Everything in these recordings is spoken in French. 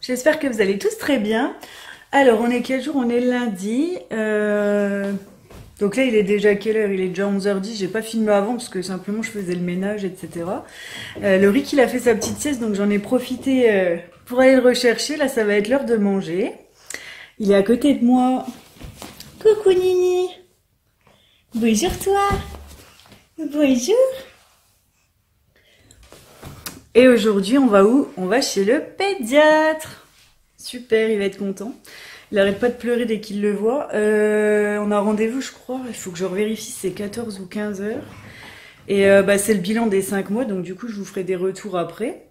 J'espère que vous allez tous très bien. Alors, on est quel jour? On est lundi. Donc là, il est déjà quelle heure? Il est déjà 11h10. J'ai pas filmé avant parce que simplement je faisais le ménage, etc. Le Rick, il a fait sa petite sieste, donc j'en ai profité pour aller le rechercher. Là, ça va être l'heure de manger. Il est à côté de moi. Coucou Nini. Bonjour toi. Bonjour. Et aujourd'hui, on va où? On va chez le pédiatre. Super, il va être content. Il arrête pas de pleurer dès qu'il le voit. On a rendez-vous, je crois. Il faut que je revérifie si c'est 14 ou 15 heures. Et c'est le bilan des 5 mois, donc du coup, je vous ferai des retours après.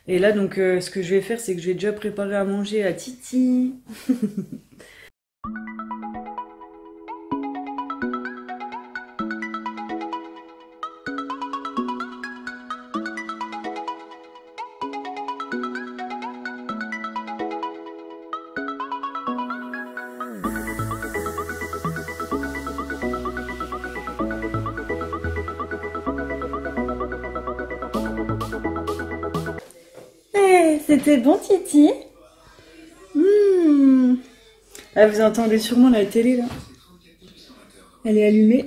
Et là, donc, ce que je vais faire, c'est que je vais déjà préparer à manger à Titi. C'était bon, Titi? Ah, vous entendez sûrement la télé, là. Elle est allumée.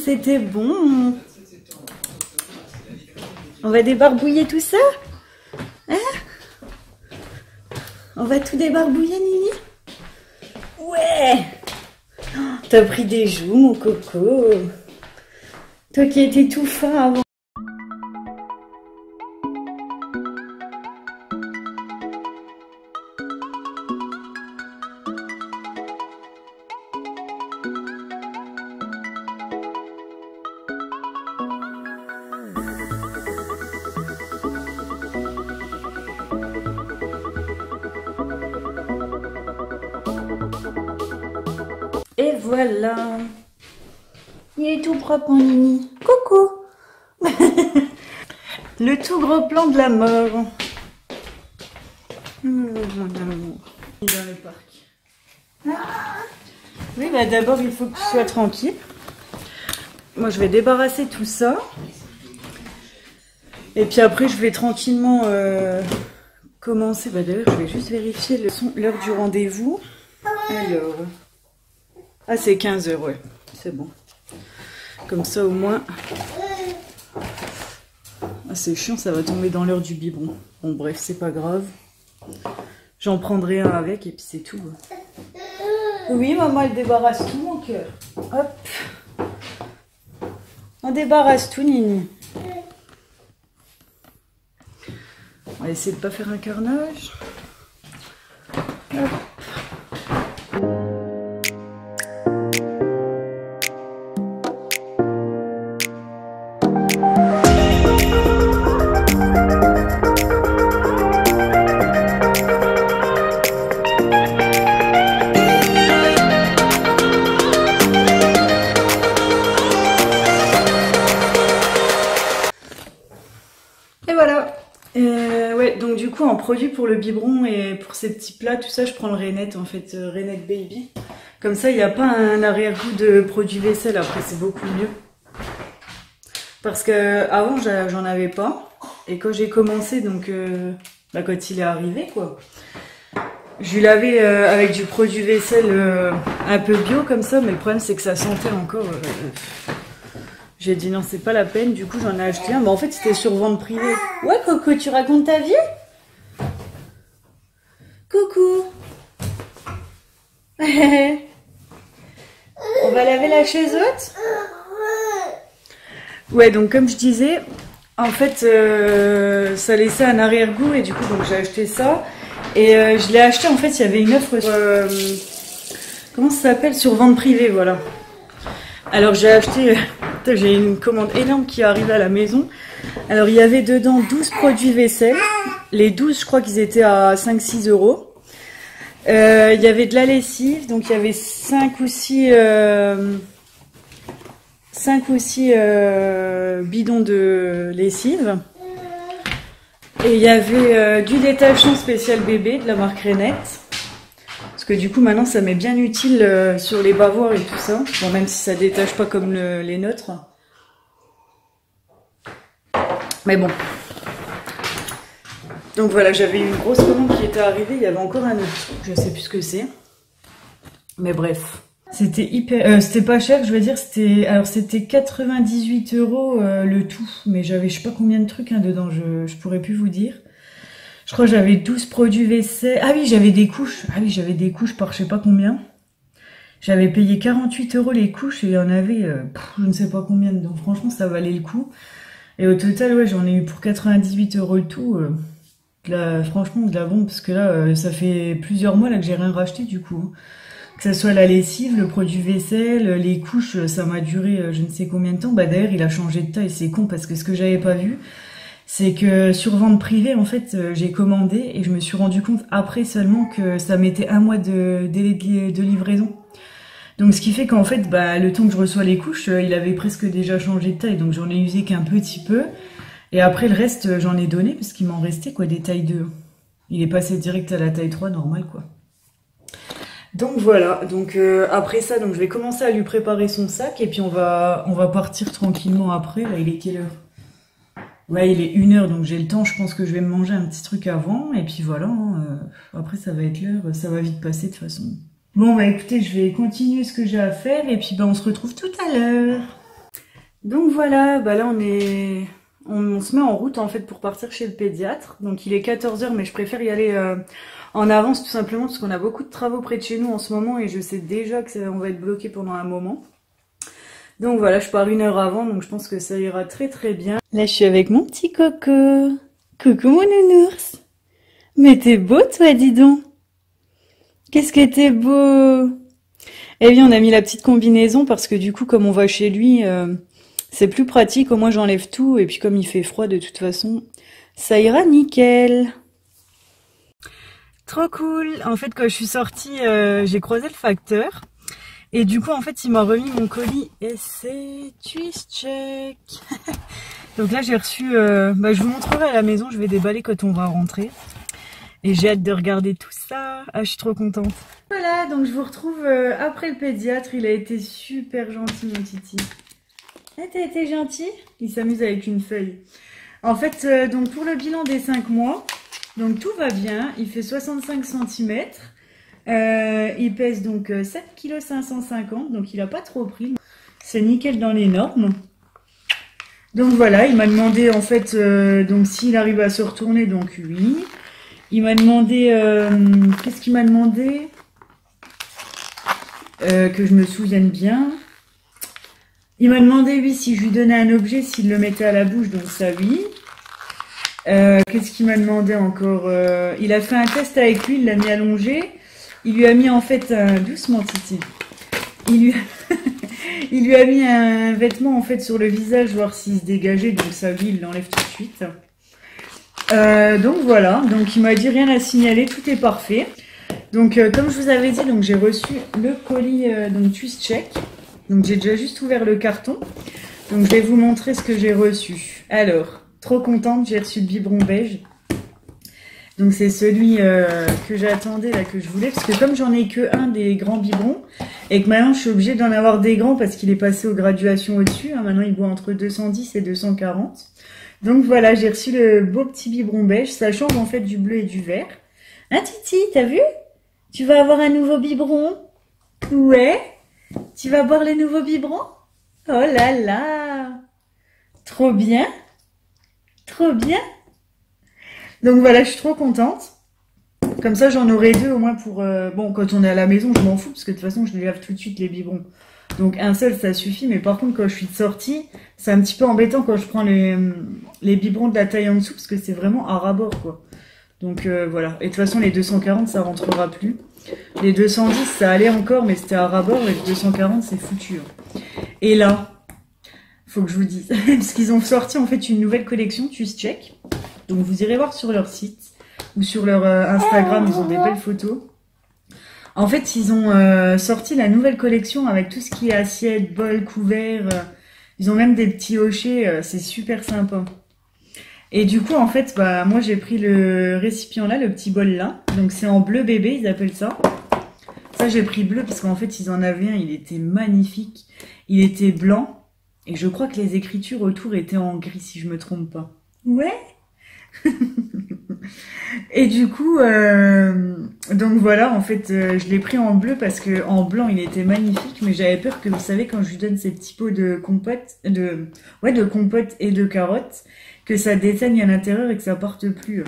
C'était bon. On va débarbouiller tout ça? Hein? On va tout débarbouiller, Nini? Ouais! Oh, t'as pris des joues, mon coco. Toi qui étais tout fin avant. Et voilà. Il est tout propre, mon Nini. Coucou. Le tout gros plan de la mort. Mon amour. Dans le parc. Oui, bah d'abord, il faut que tu sois tranquille. Moi, je vais débarrasser tout ça. Et puis après, je vais tranquillement commencer. Bah d'ailleurs, je vais juste vérifier l'heure du rendez-vous. Alors... Ah, c'est 15 heures, ouais. C'est bon. Comme ça, au moins... Ah, c'est chiant, ça va tomber dans l'heure du biberon. Bon, bref, c'est pas grave. J'en prendrai un avec et puis c'est tout. Oui, maman, elle débarrasse tout, mon cœur. Hop. On débarrasse tout, Nini. On va essayer de pas faire un carnage. Hop. Et voilà. Ouais, donc du coup, en produit pour le biberon et pour ces petits plats, tout ça, je prends le Renette, en fait, Renette Baby. Comme ça, il n'y a pas un arrière-goût de produit vaisselle. Après, c'est beaucoup mieux. Parce que avant, j'en avais pas. Et quand j'ai commencé, donc, quand il est arrivé, quoi, je lui lavais avec du produit vaisselle un peu bio, comme ça. Mais le problème, c'est que ça sentait encore... J'ai dit non, c'est pas la peine. Du coup, j'en ai acheté un. Mais en fait, c'était sur vente privée. Ouais, Coco, tu racontes ta vie? Coucou. On va laver la chaise haute? Ouais, donc comme je disais, en fait, ça laissait un arrière-goût. Et du coup, donc j'ai acheté ça. Et je l'ai acheté, en fait, il y avait une offre comment ça s'appelle? Sur vente privée, voilà. Alors j'ai acheté... J'ai une commande énorme qui est arrivée à la maison. Alors, il y avait dedans 12 produits vaisselle. Les 12, je crois qu'ils étaient à 5-6 euros. Il y avait de la lessive. Donc, il y avait 5 ou 6 bidons de lessive. Et il y avait du détachant spécial bébé de la marque Renette. Parce que du coup, maintenant, ça m'est bien utile sur les bavoirs et tout ça. Bon, même si ça détache pas comme les nôtres. Mais bon. Donc voilà, j'avais une grosse commande qui était arrivée, il y avait encore un autre truc, je sais plus ce que c'est. Mais bref. C'était hyper, c'était pas cher, je veux dire, c'était 98 € le tout. Mais j'avais je sais pas combien de trucs dedans, je pourrais plus vous dire. Je crois que j'avais 12 produits vaisselle. Ah oui, j'avais des couches. Ah oui, j'avais des couches par je sais pas combien. J'avais payé 48 € les couches et il y en avait je ne sais pas combien dedans. Franchement, ça valait le coup. Et au total, ouais, j'en ai eu pour 98 € le tout. Franchement, de la bombe, parce que là, ça fait plusieurs mois là que j'ai rien racheté du coup. Que ça soit la lessive, le produit vaisselle, les couches, ça m'a duré je ne sais combien de temps. Bah d'ailleurs, il a changé de taille, c'est con parce que ce que j'avais pas vu, c'est que sur vente privée, en fait, j'ai commandé et je me suis rendu compte après seulement que ça mettait 1 mois de délai de livraison. Donc ce qui fait qu'en fait, bah le temps que je reçois les couches, il avait presque déjà changé de taille, donc j'en ai usé qu'un petit peu. Et après le reste, j'en ai donné parce qu'il m'en restait quoi, des tailles 2. Il est passé direct à la taille 3 normale quoi. Donc voilà, donc après ça, donc je vais commencer à lui préparer son sac et puis on va partir tranquillement après. Là, il est quelle heure? Ouais, il est 1h, donc j'ai le temps, je pense que je vais me manger un petit truc avant et puis voilà, après ça va être l'heure, ça va vite passer de toute façon. Bon bah écoutez, je vais continuer ce que j'ai à faire et puis bah on se retrouve tout à l'heure. Donc voilà, bah là on se met en route en fait pour partir chez le pédiatre. Donc il est 14h mais je préfère y aller en avance tout simplement parce qu'on a beaucoup de travaux près de chez nous en ce moment et je sais déjà que on va être bloqué pendant un moment. Donc voilà, je pars 1 heure avant donc je pense que ça ira très très bien. Là je suis avec mon petit coco. Coucou mon nounours. Mais t'es beau toi dis donc. Qu'est-ce que t'es beau. Eh bien on a mis la petite combinaison parce que du coup comme on va chez lui... c'est plus pratique, au moins j'enlève tout, et puis comme il fait froid de toute façon, ça ira nickel. Trop cool. En fait, quand je suis sortie, j'ai croisé le facteur, et du coup, en fait, il m'a remis mon colis, et c'est Twist Check. Donc là, j'ai reçu, je vous montrerai à la maison, je vais déballer quand on va rentrer. Et j'ai hâte de regarder tout ça. Ah, je suis trop contente. Voilà, donc je vous retrouve après le pédiatre, il a été super gentil, mon titi. Ah, t'as été gentil? Il s'amuse avec une feuille. En fait, donc pour le bilan des 5 mois, donc tout va bien. Il fait 65 cm. Il pèse donc 7,550 kg, donc il a pas trop pris. C'est nickel dans les normes. Donc voilà, il m'a demandé en fait donc s'il arrive à se retourner, donc oui. Il m'a demandé, qu'est-ce qu'il m'a demandé? Que je me souvienne bien. Il m'a demandé, oui, si je lui donnais un objet, s'il le mettait à la bouche, donc ça, oui. Qu'est-ce qu'il m'a demandé encore? Il a fait un test avec lui, il l'a mis allongé. Il lui a mis en fait doucement, Titi. Il lui a mis un vêtement en fait sur le visage, voir s'il se dégageait, donc ça, oui, il l'enlève tout de suite. Donc voilà, donc il m'a dit rien à signaler, tout est parfait. Donc comme je vous avais dit, donc j'ai reçu le colis donc Twist Check. Donc j'ai déjà juste ouvert le carton. Donc je vais vous montrer ce que j'ai reçu. Alors, trop contente, j'ai reçu le biberon beige. Donc c'est celui que j'attendais, là, que je voulais. Parce que comme j'en ai que un des grands biberons, et que maintenant je suis obligée d'en avoir des grands parce qu'il est passé aux graduations au-dessus. Hein, maintenant il boit entre 210 et 240. Donc voilà, j'ai reçu le beau petit biberon beige. Ça change en fait du bleu et du vert. Hein Titi, t'as vu? Tu vas avoir un nouveau biberon? Ouais. Tu vas boire les nouveaux biberons? Oh là là! Trop bien! Trop bien! Donc voilà, je suis trop contente. Comme ça, j'en aurai 2 au moins pour... bon, quand on est à la maison, je m'en fous, parce que de toute façon, je les lave tout de suite, les biberons. Donc un seul, ça suffit. Mais par contre, quand je suis sortie, c'est un petit peu embêtant quand je prends les biberons de la taille en dessous, parce que c'est vraiment à ras-bord, quoi. Donc voilà. Et de toute façon, les 240, ça rentrera plus. Les 210, ça allait encore, mais c'était à ras-bord. Et les 240, c'est foutu. Et là, faut que je vous dise, parce qu'ils ont sorti en fait une nouvelle collection, Twist Check. Donc vous irez voir sur leur site ou sur leur Instagram, ils ont des belles photos. En fait, ils ont sorti la nouvelle collection avec tout ce qui est assiette, bol, couvert. Ils ont même des petits hochets, c'est super sympa. Et du coup, en fait, bah moi j'ai pris le récipient là, le petit bol là. Donc c'est en bleu bébé, ils appellent ça. Ça j'ai pris bleu parce qu'en fait ils en avaient un, il était magnifique. Il était blanc. Et je crois que les écritures autour étaient en gris si je me trompe pas. Ouais. Et du coup, donc voilà, en fait, je l'ai pris en bleu parce que en blanc, il était magnifique, mais j'avais peur que, vous savez, quand je lui donne ces petits pots de compote, de compote et de carottes, que ça déteigne à l'intérieur et que ça parte plus.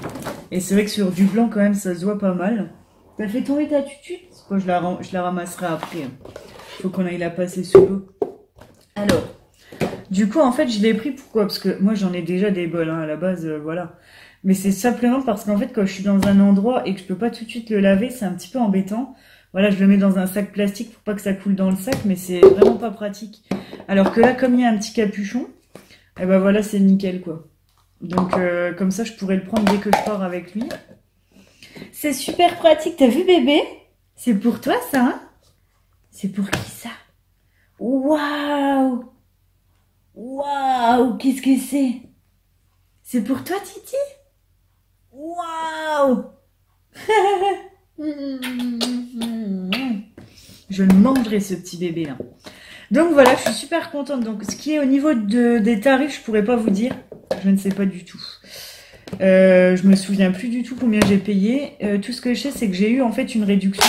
Et c'est vrai que sur du blanc, quand même, ça se voit pas mal. T'as fait tomber ta tutute? Moi, je la ramasserai après. Faut qu'on aille la passer sous l'eau. Alors, du coup, en fait, je l'ai pris pourquoi? Parce que moi, j'en ai déjà des bols, hein, à la base, voilà. Mais c'est simplement parce qu'en fait, quand je suis dans un endroit et que je peux pas tout de suite le laver, c'est un petit peu embêtant. Voilà, je le mets dans un sac plastique pour pas que ça coule dans le sac, mais c'est vraiment pas pratique. Alors que là, comme il y a un petit capuchon, et ben voilà, c'est nickel, quoi. Donc, comme ça, je pourrais le prendre dès que je pars avec lui. C'est super pratique. T'as vu, bébé? C'est pour toi, ça, hein? C'est pour qui, ça? Waouh! Waouh! Qu'est-ce que c'est? C'est pour toi, Titi? Waouh! Je le mangerai, ce petit bébé là. Donc voilà, je suis super contente. Donc ce qui est au niveau des tarifs, je pourrais pas vous dire. Je ne sais pas du tout. Je me souviens plus du tout combien j'ai payé. Tout ce que je sais, c'est que j'ai eu en fait une réduction.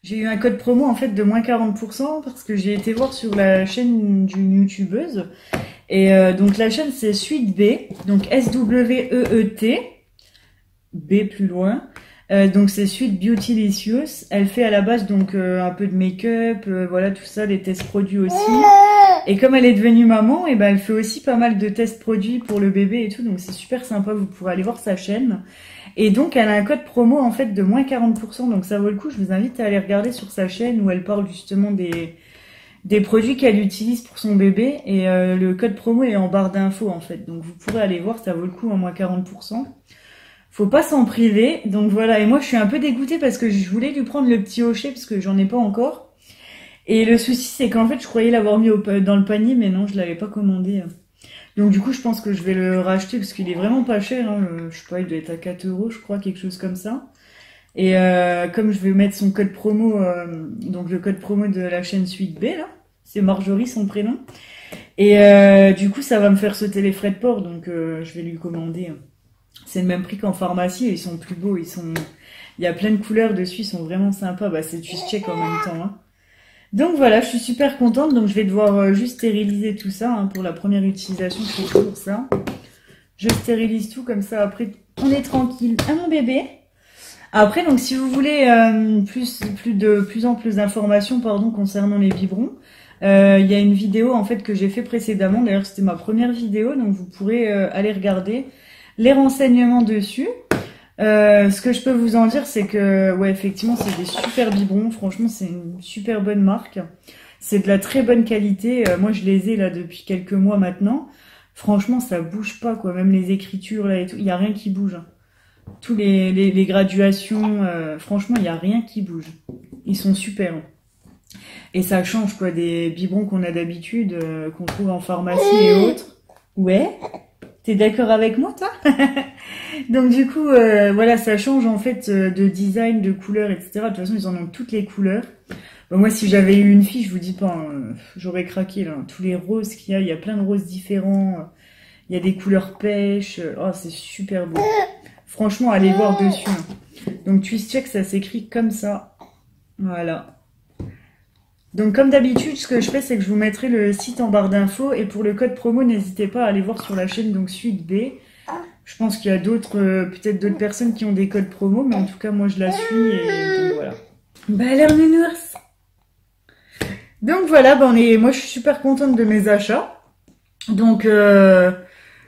J'ai eu un code promo en fait de moins 40% parce que j'ai été voir sur la chaîne d'une youtubeuse. Et donc la chaîne c'est Sweet B, donc S-W-E-E-T, B plus loin. Donc c'est Sweet Beautylicious. Elle fait à la base donc un peu de make-up, voilà tout ça, des tests produits aussi. Et comme elle est devenue maman, et ben elle fait aussi pas mal de tests produits pour le bébé et tout, donc c'est super sympa. Vous pourrez aller voir sa chaîne. Et donc elle a un code promo en fait de moins 40%, donc ça vaut le coup. Je vous invite à aller regarder sur sa chaîne où elle parle justement des produits qu'elle utilise pour son bébé. Et le code promo est en barre d'infos en fait, donc vous pourrez aller voir, ça vaut le coup en moins 40%. Faut pas s'en priver. Donc voilà, et moi je suis un peu dégoûtée parce que je voulais lui prendre le petit hochet parce que j'en ai pas encore. Et le souci c'est qu'en fait je croyais l'avoir mis dans le panier, mais non, je l'avais pas commandé. Donc du coup je pense que je vais le racheter parce qu'il est vraiment pas cher, hein. Je sais pas, il doit être à 4 € je crois, quelque chose comme ça. Et comme je vais mettre son code promo, donc le code promo de la chaîne Sweet B là, c'est Marjorie son prénom. Et du coup ça va me faire sauter les frais de port, donc je vais lui commander. C'est le même prix qu'en pharmacie et ils sont plus beaux, il y a plein de couleurs dessus, ils sont vraiment sympas. Bah c'est Twist Check en même temps, hein. Donc voilà, je suis super contente. Donc je vais devoir juste stériliser tout ça, hein, pour la première utilisation. Je fais toujours ça. Je stérilise tout comme ça. Après, on est tranquille. À mon bébé. Après, donc si vous voulez plus amples informations, pardon, concernant les biberons, il y a une vidéo en fait que j'ai fait précédemment. D'ailleurs, c'était ma première vidéo, donc vous pourrez aller regarder les renseignements dessus. Ce que je peux vous en dire, c'est que, ouais, effectivement, c'est des super biberons. Franchement, c'est une super bonne marque. C'est de la très bonne qualité. Moi, je les ai là depuis quelques mois maintenant. Franchement, ça bouge pas, quoi. Même les écritures là et tout, il y a rien qui bouge, hein. Tous les graduations, franchement, il y a rien qui bouge. Ils sont super, hein. Et ça change, quoi, des biberons qu'on a d'habitude, qu'on trouve en pharmacie et autres. Ouais. T'es d'accord avec moi, toi? Donc du coup, voilà, ça change en fait de design, de couleurs, etc. De toute façon, ils en ont toutes les couleurs. Bon, moi, si j'avais eu une fille, je vous dis pas, hein, j'aurais craqué là. Tous les roses qu'il y a, il y a plein de roses différents. Il y a des couleurs pêche. Oh, c'est super beau. Franchement, allez voir dessus, hein. Donc Twist Check, ça s'écrit comme ça. Voilà. Donc comme d'habitude, ce que je fais, c'est que je vous mettrai le site en barre d'infos. Et pour le code promo, n'hésitez pas à aller voir sur la chaîne donc Sweet B. Je pense qu'il y a peut-être d'autres personnes qui ont des codes promo, mais en tout cas, moi, je la suis et donc voilà. Bah alors, nounours. Donc voilà, moi, je suis super contente de mes achats. Donc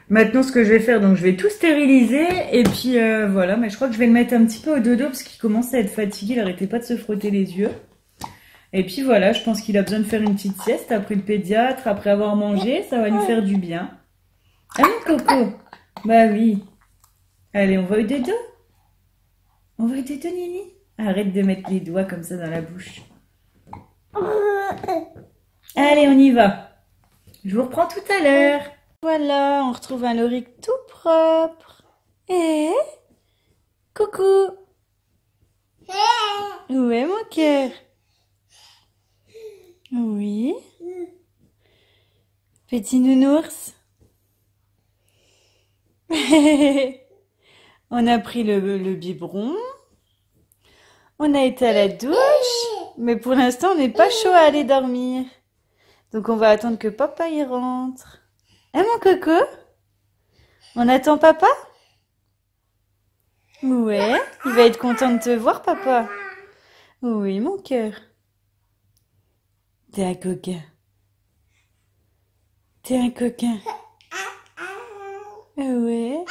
maintenant, ce que je vais faire, donc je vais tout stériliser et puis voilà. Mais je crois que je vais le mettre un petit peu au dodo parce qu'il commence à être fatigué, il n'arrêtait pas de se frotter les yeux. Et puis voilà, je pense qu'il a besoin de faire une petite sieste après le pédiatre, après avoir mangé, ça va lui faire du bien. Ah mon coco? Bah oui. Allez, on va au dodo? On va au dodo, Nini? Arrête de mettre les doigts comme ça dans la bouche. Allez, on y va. Je vous reprends tout à l'heure. Voilà, on retrouve un loric tout propre. Eh? Coucou. Où est mon cœur? Oui. Petit nounours. On a pris le biberon. On a été à la douche. Mais pour l'instant, on n'est pas chaud à aller dormir. Donc on va attendre que papa y rentre. Hein mon coco? On attend papa? Ouais, il va être content de te voir papa. Oui mon cœur. T'es un coquin. T'es un coquin. Ouais.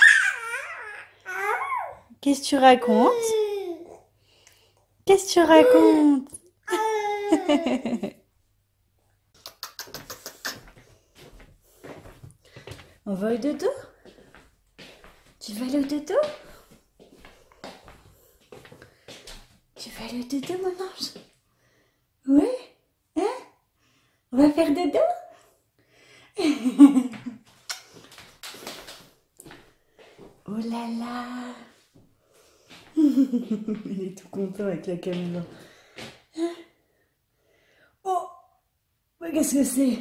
Qu'est-ce que tu racontes? Qu'est-ce que tu racontes? On va au dodo? Tu vas aller au dodo? Tu vas aller au dodo, mon ange? Ouais? Hein? On va faire dodo? Oh là là! Il est tout content avec la caméra. Hein? Oh! Mais qu'est-ce que c'est?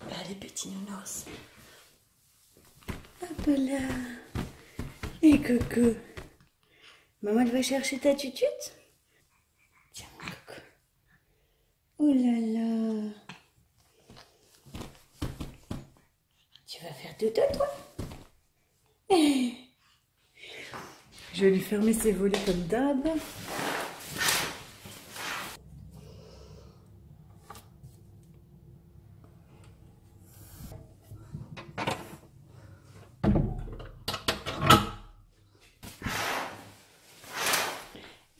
Allez, petit nounours. Hop là. Et coco. Maman, elle va chercher ta tutute? Tiens, mon coco. Oh là là. Tu vas faire dodo, toi? Je vais lui fermer ses volets comme d'hab.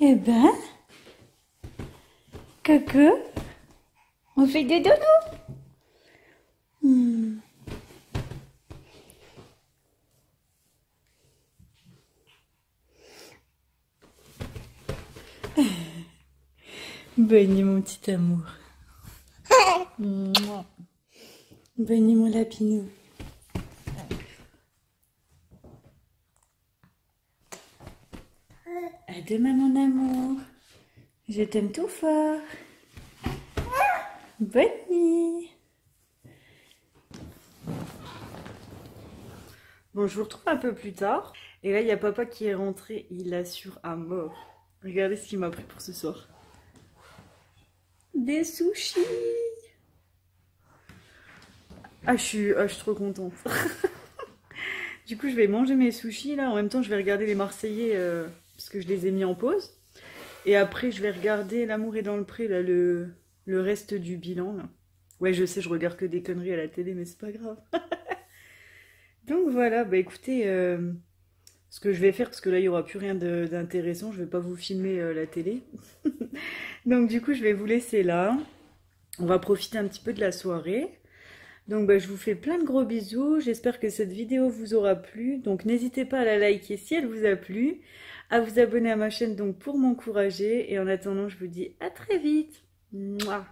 Eh ben, coco, on fait des dodo. Bonne nuit, mon petit amour. Bonne nuit, mon lapinou. À demain, mon amour. Je t'aime tout fort. Bonne nuit. Bon, je vous retrouve un peu plus tard. Et là, il y a papa qui est rentré. Il assure à mort. Regardez ce qu'il m'a pris pour ce soir. Des sushis. Ah, je suis trop contente. Du coup, je vais manger mes sushis là. En même temps, je vais regarder les Marseillais parce que je les ai mis en pause. Et après, je vais regarder L'amour est dans le pré, là, le reste du bilan. Là. Ouais, je sais, je regarde que des conneries à la télé, mais c'est pas grave. Donc voilà, bah écoutez, ce que je vais faire, parce que là, il n'y aura plus rien d'intéressant, je vais pas vous filmer la télé. Donc du coup, je vais vous laisser là. On va profiter un petit peu de la soirée. Donc bah, je vous fais plein de gros bisous. J'espère que cette vidéo vous aura plu. Donc n'hésitez pas à la liker si elle vous a plu. À vous abonner à ma chaîne donc pour m'encourager. Et en attendant, je vous dis à très vite. Mouah.